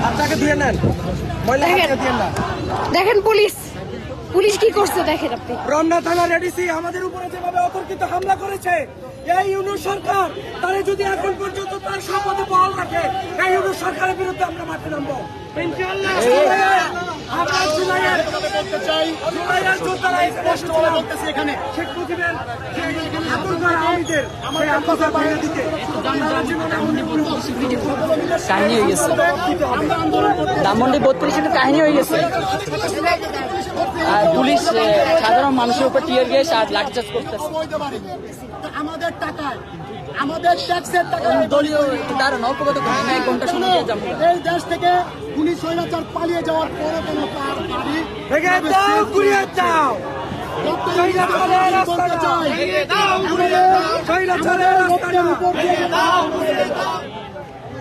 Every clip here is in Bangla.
হাতটাকে ধুয়ে নেন, ময়লা হাতটাকে ধুয়ে নেন। দেখেন পুলিশ কি করছে দেখেন আপনি। রমনা থানার এডিসি আমাদের উপরে যেভাবে অতর্কিত হামলা করেছে, এই ইউনূস সরকার তারা যদি এখন পর্যন্ত তার সম্পদে বহাল রাখে, এই ইউনূস সরকারের বিরুদ্ধে আমরা মাঠে নামবো ইনশাআল্লাহ। আমরা জুলাইয়ের যোদ্ধারা স্পষ্ট বলতেছি এখানে শেখ মুজিবের আন্দোলন আওয়ামীদের সেই আন্দোলন বাইরে দিতে কাহিনী হয়ে গেছে, ধানমন্ডি 32 কাহিনী হয়ে গেছে। আর পুলিশ সাধারণ মানুষের উপর টিয়ার গ্যাস আর লাঠিচার্জ করতেছে। আমাদের টাকায়, আমাদের ট্যাক্সের টাকায় দলীয় তার নৌকগত এক ঘন্টা শুনে যাবো। এই দেশ থেকে পুলিশ স্বৈরাচার পালিয়ে যাওয়ার পরও কেন তার বাড়ি ভেঙে দাও, ঘুরিয়ে দাও,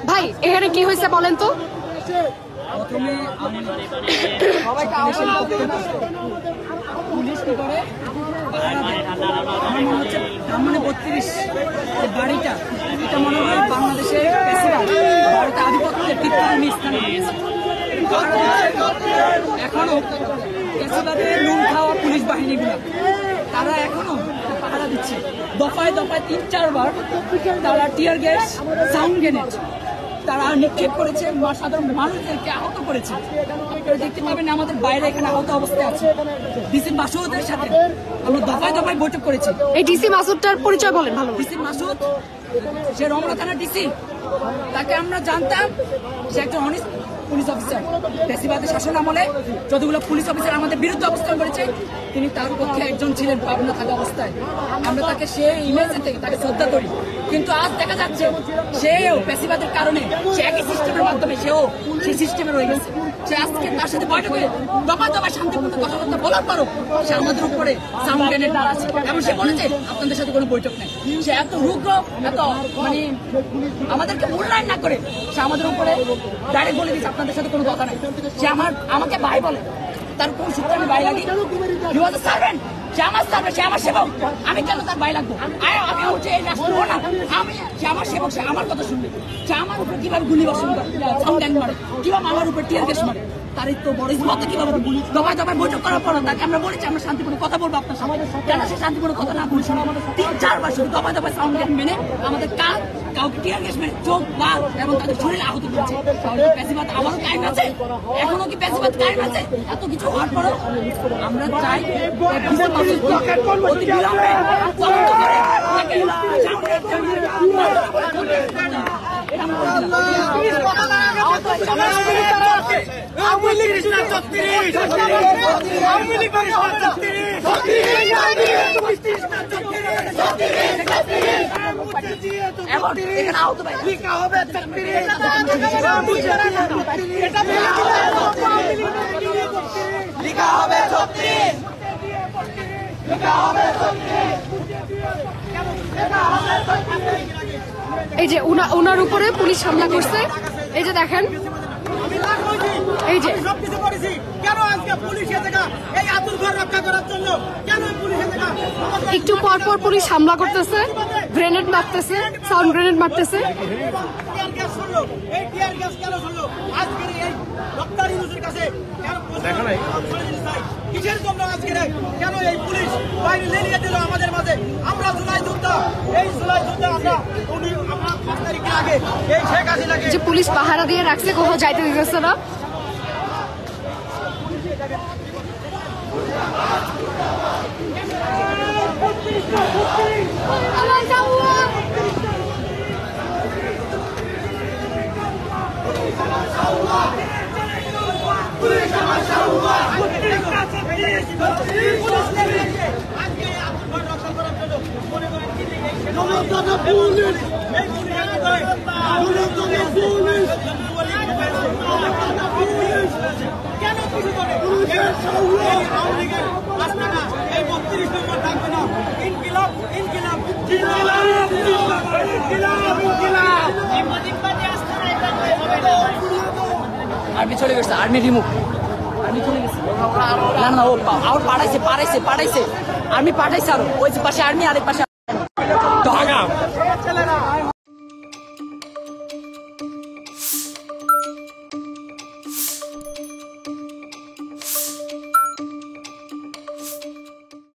ভাই এখানে কি হয়েছে বলেন তো? প্রথমে পুলিশ কি করে আমার মনে হচ্ছে ধানমন্ডি 32 বাড়িটা, এটা মনে হয় বাংলাদেশের ভারতের আধিপত্যের কৃত্রিম স্থানে এখনো পেশিবাদের নুন খাওয়া পুলিশ বাহিনীগুলো তারা এখনো পাহারা দিচ্ছে। দফায় দফায় 3-4 বার তারা টিয়ার গ্যাস, সাউন্ড গ্রেনেড তারা নিক্ষেপ করেছে, সাধারণ মানুষদেরকে আহত করেছে। আপনারা দেখতে পাবেন আমাদের বাইরে এখানে আহত অবস্থায় আছে। ডিসি মাসুদের সাথে আমরা দফায় দফায় বৈঠক করেছি। এই ডিসি মাসুদটার পরিচয় বলেন ভালো। ডিসি মাসুদ সে রমনা থানার ডিসি, তাকে আমরা জানতাম সে একজন অনেস্ট পুলিশ অফিসার। পেশিবাদের শাসন আমলে যতগুলো পুলিশ অফিসার আমাদের বিরুদ্ধে অবস্থান করেছে, তিনি তার পক্ষে একজন ছিলেন পাবনা থাকা অবস্থায়। আমরা তাকে সে ইমেজে থেকে তাকে শ্রদ্ধা করি, কিন্তু আজ দেখা যাচ্ছে সেও পেশিবাদের কারণে সে একই সিস্টেমের মাধ্যমে সেও সেই সিস্টেমে রয়ে গেছে। সে আজকে তার সাথে বৈঠকে দফা দফায় শান্তিপূর্ণ কথাবার্তা বলার পরও সে আমাদের উপরে সাউন্ড গ্রেনেড আছে এবং সে বলেছে আপনাদের সাথে কোনো বৈঠক নেই। সে এত রুগ্র, এত মানে আমাদেরকে মূল্যায়ন না করে সে আমাদের উপরে ডাইরেক্ট বলে দিচ্ছে আপনাদের সাথে কোনো কথা নাই। সে আমাকে ভাই বলে, তার কোন সূত্রে আমি ভাই লাগি? He was a servant. সে আমার সার্ভেন্ট, সে আমার সেবক, আমি কেন তার ভাই লাগবো? আমি হচ্ছে এই রাষ্ট্র না, সে আমার সেবক, সে আমার কথা শুনবে। সে আমার উপর কিভাবে গুলি বর্ষণ করে, সাউন্ড মারে, কিভাবে আমার উপর টিয়ার গ্যাস মারে, তার তো বড় মতো কিভাবে দফায় দফায় বৈঠক করার পর তাকে আমরা বলেছি আমরা শান্তিপূর্ণ কথা বলবো আপনার সামনে। কেন সে শান্তিপূর্ণ কথা না বলছে? 3-4 বার শুধু দফায় দফায় সাউন্ড গ্রেনেড মেনে আমাদের কাউকে টিয়ার গ্যাস মেরে চোখ, লাল এবং তাদের শরীরে আহত করেছে। তাহলে পেশিবাদ আবারও কায়েম আছে? এখনো কি পেশিবাদ কায়েম আছে? এত কিছু হওয়ার পরও আমরা চাই অতি বিলম্বে তদন্ত করে এই যে ওনার উপরে পুলিশ হামলা করছে, এই যে দেখেন, এই যে সবকিছু করেছি, কেন আজকে পুলিশ এই আতুর ঘর রক্ষা করার জন্য কেন পুলিশ একটু পর পর পুলিশ হামলা করতেছে, গ্রেনেড মারতেছে, সাউন্ড গ্রেনেড মারতেছে। এই টিয়ার গ্যাস কেন শুনলো আজকের এই ডক্টর ইউনূসের কাছে কিসের জন্য আজকে কেন এই পুলিশ বাইরে লেলিয়ে দিল আমাদের মাঝে? আমরা জুলাই যোদ্ধা, এই জুলাই যোদ্ধা আমরা 5 তারিখের আগে এই শেখ হাসিনাকে যে পুলিশ পাহারা দিয়ে রাখছে, কোথাও যাইতে দিতেছে না। আর্মি চলে গেছে, আর্মি রিমুভ, আর্মি চলে গেছে। না ও পাড়াইছে আর্মি পাঠাইছে, আর ওই পাশে আর্মি, আরেক পাশে